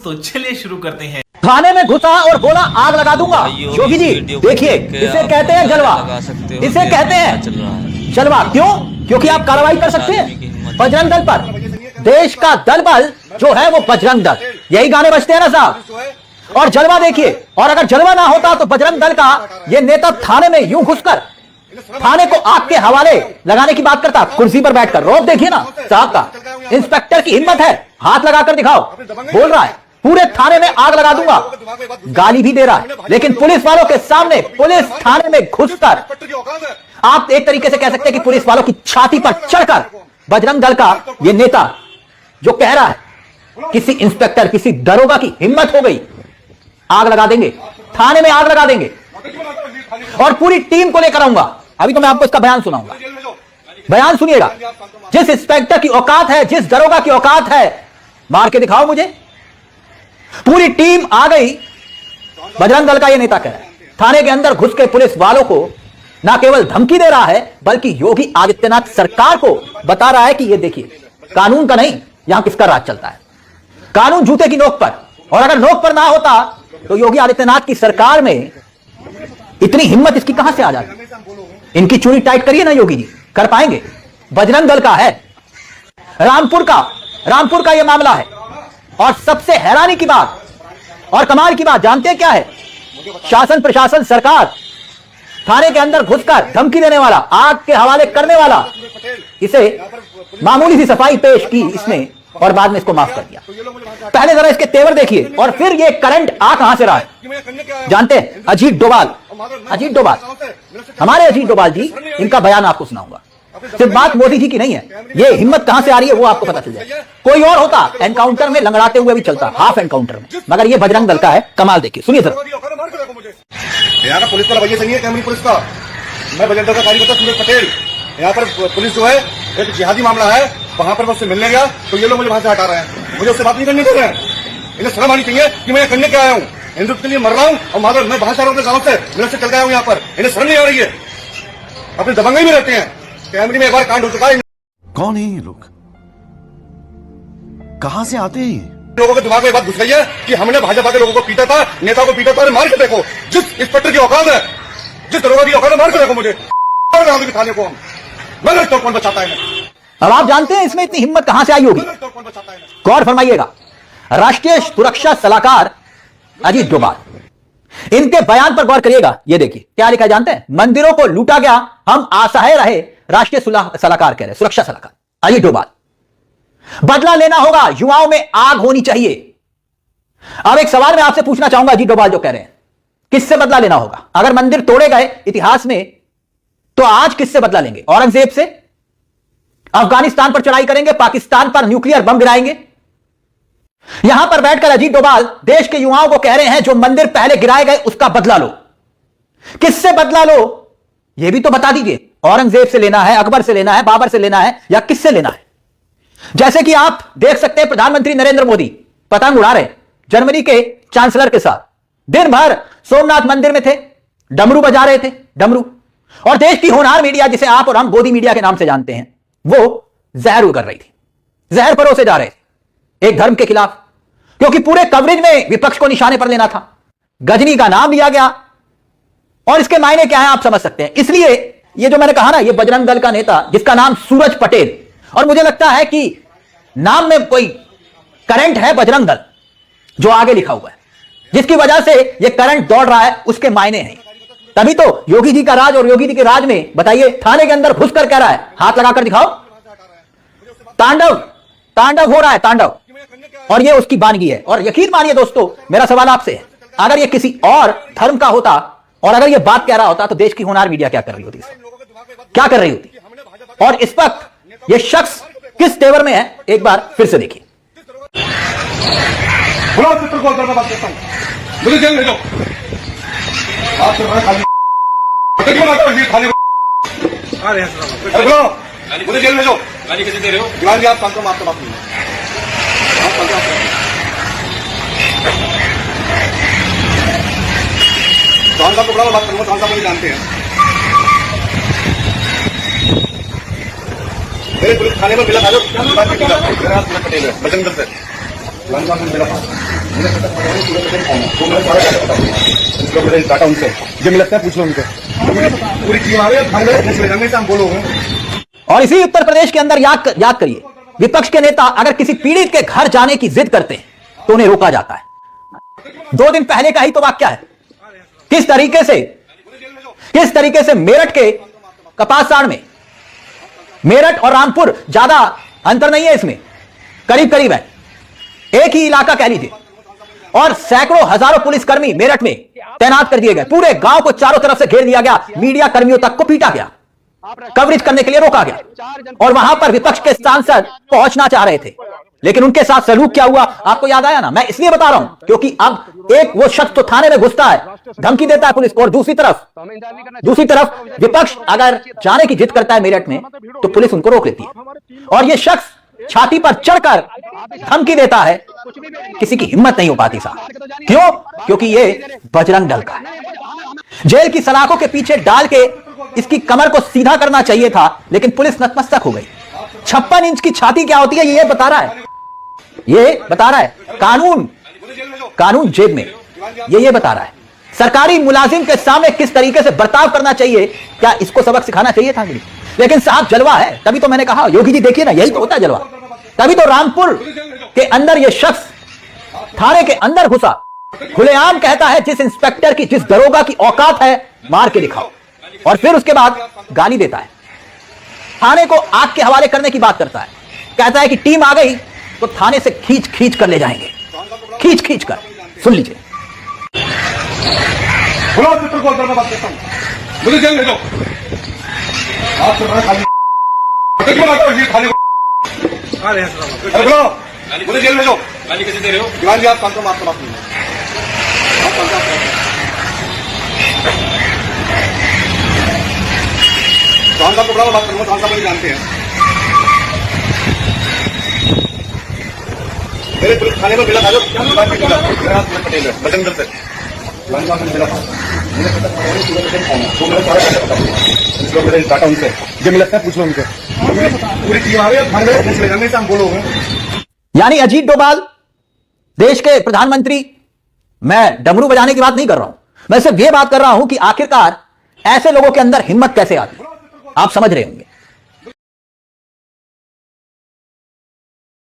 तो चलिए शुरू करते हैं। थाने में घुसा और बोला आग लगा दूंगा। योगी जी देखिए, इसे कहते हैं जलवा, इसे कहते हैं जलवा। क्यों? क्योंकि आप कार्रवाई कर सकते हैं बजरंग दल पर। देश का दल बल जो है वो बजरंग दल, यही गाने बजते हैं ना साहब। और जलवा देखिए, और अगर जलवा ना होता तो बजरंग दल का ये नेता थाने में यूं घुसकर थाने को आग के हवाले लगाने की बात करता, कुर्सी पर बैठकर। रोब देखिए ना साहब का, इंस्पेक्टर की हिम्मत है, हाथ लगाकर दिखाओ। बोल रहा है पूरे थाने में आग लगा दूंगा, गाली भी दे रहा है। लेकिन पुलिस वालों के सामने, पुलिस थाने में घुसकर, आप एक तरीके से कह सकते हैं कि पुलिस वालों की छाती पर चढ़कर बजरंग दल का यह नेता जो कह रहा है किसी इंस्पेक्टर, किसी दरोगा की हिम्मत हो गई, आग लगा देंगे, थाने में आग लगा देंगे और पूरी टीम को लेकर आऊंगा। अभी तो मैं आपको इसका बयान सुनाऊंगा, बयान सुनिएगा। जिस इंस्पेक्टर की औकात है, जिस दरोगा की औकात है, मार के दिखाओ मुझे। पूरी टीम आ गई, बजरंग दल का यह नेता कह रहा है थाने के अंदर घुस के पुलिस वालों को ना केवल धमकी दे रहा है, बल्कि योगी आदित्यनाथ सरकार को बता रहा है कि यह देखिए कानून का नहीं, यहां किसका राज चलता है, कानून जूते की नोक पर। और अगर नोक पर ना होता तो योगी आदित्यनाथ की सरकार में इतनी हिम्मत इसकी कहां से आ जाती। इनकी चूड़ी टाइट करिए ना योगी जी, कर पाएंगे। बजरंग दल का है, रामपुर का यह मामला है। और सबसे हैरानी की बात और कमाल की बात जानते हैं क्या है? शासन प्रशासन सरकार थाने के अंदर घुसकर धमकी देने वाला, आग के हवाले करने वाला, इसे मामूली सी सफाई पेश की इसने और बाद में इसको माफ कर दिया। पहले जरा इसके तेवर देखिए। और फिर ये करंट आ कहां से रहा है जानते हैं? अजीत डोभाल, हमारे अजीत डोभाल जी, इनका बयान आपको सुनाऊंगा। सिर्फ बात मोदी जी की नहीं है, ये हिम्मत कहां से आ रही है वो आपको पता चल जाए। कोई और होता एनकाउंटर में लंगड़ाते हुए भी चलता, हाफ एनकाउंटर में, मगर ये बजरंग दल का है। कमाल देखिए, सुनिए सर। यहाँ का पुलिस वाला भैया सही है, कैमरी पुलिस का। मैं बजरंग दल का कार्यकर्ता सूरज पटेल। यहाँ पर पुलिस जो है एक जिहादी मामला है, वहां पर मैं उससे मिलने गया तो ये लोग मुझे वहां से हटा रहे हैं, मुझे उससे बात नहीं करने दे रहे हैं। इन्हें शर्म आनी चाहिए कि मैं करने क्या आया हूँ, हिंदुत्व के लिए मर रहा हूँ और माधव मैं बाहर अपने गाँव से मेरे से चल गया हूँ। यहाँ पर इन्हें शर्म नहीं आ रही है, अपने दबंगई में रहते हैं। कैमरी में एक बार कांड हो चुका है। कौन है ये लोग, कहां से आते हैं? लोगों के दिमाग में बात घुस गई है कि हमने भाजपा के लोगों को पीटा था, नेता को पीटा था। मार के देखो, जिस इंस्पेक्टर की औकात है, जिस दरोगा की औकात है, मार के देखो मुझे थाने को। मैं तो कौन बचाता है? अब आप जानते हैं इसमें इतनी हिम्मत कहां से आई होगी? गौर फरमाइएगा। राष्ट्रीय सुरक्षा सलाहकार अजीत डोभाल, इनके बयान पर गौर करिएगा। ये देखिए क्या लिखा है जानते हैं? मंदिरों को लूटा गया, हम असहाय रहे। राष्ट्रीय सलाहकार कह रहे, सुरक्षा सलाहकार अजीत डोभाल। बदला लेना होगा, युवाओं में आग होनी चाहिए। अब एक सवाल मैं आपसे पूछना चाहूंगा, अजीत डोभाल जो कह रहे हैं, किससे बदला लेना होगा? अगर मंदिर तोड़े गए इतिहास में, तो आज किससे बदला लेंगे? औरंगजेब से? अफगानिस्तान पर चढ़ाई करेंगे, पाकिस्तान पर न्यूक्लियर बम गिराएंगे? यहां पर बैठकर अजीत डोभाल देश के युवाओं को कह रहे हैं जो मंदिर पहले गिराए गए उसका बदला लो। किससे बदला लो यह भी तो बता दीजिए। औरंगजेब से लेना है, अकबर से लेना है, बाबर से लेना है, या किससे लेना है? जैसे कि आप देख सकते हैं प्रधानमंत्री नरेंद्र मोदी पतंग उड़ा रहे जर्मनी के चांसलर के साथ, दिन भर सोमनाथ मंदिर में थे, डमरू बजा रहे थे, डमरू। और देश की होनहार मीडिया, जिसे आप और हम गोदी मीडिया के नाम से जानते हैं, वो जहर उगल रही थी, जहर परोसे जा रहे थे एक धर्म के खिलाफ, क्योंकि पूरे कवरेज में विपक्ष को निशाने पर लेना था। गजनी का नाम लिया गया और इसके मायने क्या है आप समझ सकते हैं। इसलिए ये जो मैंने कहा ना, ये बजरंग दल का नेता जिसका नाम सूरज पटेल, और मुझे लगता है कि नाम में कोई करंट है बजरंग दल जो आगे लिखा हुआ है, जिसकी वजह से ये करंट दौड़ रहा है, उसके मायने हैं। तभी तो योगी जी का राज, और योगी जी के राज में बताइए थाने के अंदर घुसकर कह रहा है हाथ लगाकर दिखाओ। तांडव हो रहा है, तांडव। और ये उसकी वानगी है। और यकीन मानिए दोस्तों, मेरा सवाल आपसे है, अगर ये किसी और धर्म का होता और अगर ये बात कह रहा होता तो देश की होनहार मीडिया क्या कर रही होती, क्या कर रही होती? और इस वक्त ये शख्स किस तेवर में है, एक बार फिर से देखिए। मुझे जेल ले जाओ, मुझे जेल ले जाओ। गाली कैसे दे रहे हो? गाली आप शांत, आपसे बात नहीं। चौहान साहब को बड़ा बात करूंगा, चौहान साहब मुझे जानते हैं। मेरे पुलिस थाने में मिला था, मेरा पटेल है बजरंग दल से। डाटा उनसे जो मिला लगता है पूछ लो उनसे पूरी टीम आ गई हम बोलोगे। और इसी उत्तर प्रदेश के अंदर याद करिए, विपक्ष के नेता अगर किसी पीड़ित के घर जाने की जिद करते हैं तो उन्हें रोका जाता है। 2 दिन पहले का ही तो वाक्य है। किस तरीके से मेरठ के कपासाड़ में, मेरठ और रामपुर ज्यादा अंतर नहीं है इसमें, करीब करीब है, एक ही इलाका कह लीजिए, और सैकड़ों हजारों पुलिसकर्मी मेरठ में तैनात कर दिए गए। पूरे गांव को चारों तरफ से घेर लिया गया, मीडिया कर्मियों तक को पीटा गया, कवरेज करने के लिए रोका गया, और वहां पर विपक्ष के सांसद पहुंचना चाह रहे थे, लेकिन उनके साथ सलूक क्या हुआ आपको याद आया ना। मैं इसलिए बता रहा हूं क्योंकि अब एक वो शख्स तो थाने में घुसता है, धमकी देता है पुलिस को, और दूसरी तरफ विपक्ष अगर जाने की जिद करता है मेरठ में तो पुलिस उनको रोक लेती है, और ये शख्स छाती पर चढ़कर धमकी देता है, किसी की हिम्मत नहीं हो पाती साहब। क्यों? क्योंकि ये बजरंग दल का है। जेल की सलाखों के पीछे डाल के इसकी कमर को सीधा करना चाहिए था, लेकिन पुलिस नतमस्तक हो गई। 56 इंच की छाती क्या होती है ये बता रहा है, कानून जेब में, ये बता रहा है। सरकारी मुलाजिम के सामने किस तरीके से बर्ताव करना चाहिए, क्या इसको सबक सिखाना चाहिए था? लेकिन साहब जलवा है, तभी तो मैंने कहा योगी जी देखिए ना, यही तो होता है जलवा। तभी तो रामपुर के अंदर यह शख्स थाने के अंदर घुसा, खुलेआम कहता है जिस इंस्पेक्टर की, जिस दरोगा की औकात है मार के दिखाओ, और फिर उसके बाद गाली देता है, थाने को आग के हवाले करने की बात करता है, कहता है कि टीम आ गई तो थाने से खींच कर ले जाएंगे, खींच कर। सुन लीजिए, मुझे जेल ले जाओ, आप खाली मुझे जेल ले जाओ। गाली कैसे दे रहे हो? गाली आप कांटो मारते बात नहीं, चौहान साहब को बड़ा बात करूंगा, चौहान साहब मुझे जानते हैं। मेरे पुलिस थाने पर मिला था जो पटेल है बजरंग दल से, डाटा उनसे जो मिला लगता है पूछ लो उनसे पूरी टीम आ गई हम बोलोगे। यानी अजीत डोभाल देश के प्रधानमंत्री, मैं डमरू बजाने की बात नहीं कर रहा हूं, मैं सिर्फ यह बात कर रहा हूं कि आखिरकार ऐसे लोगों के अंदर हिम्मत कैसे आती, आप समझ रहे होंगे।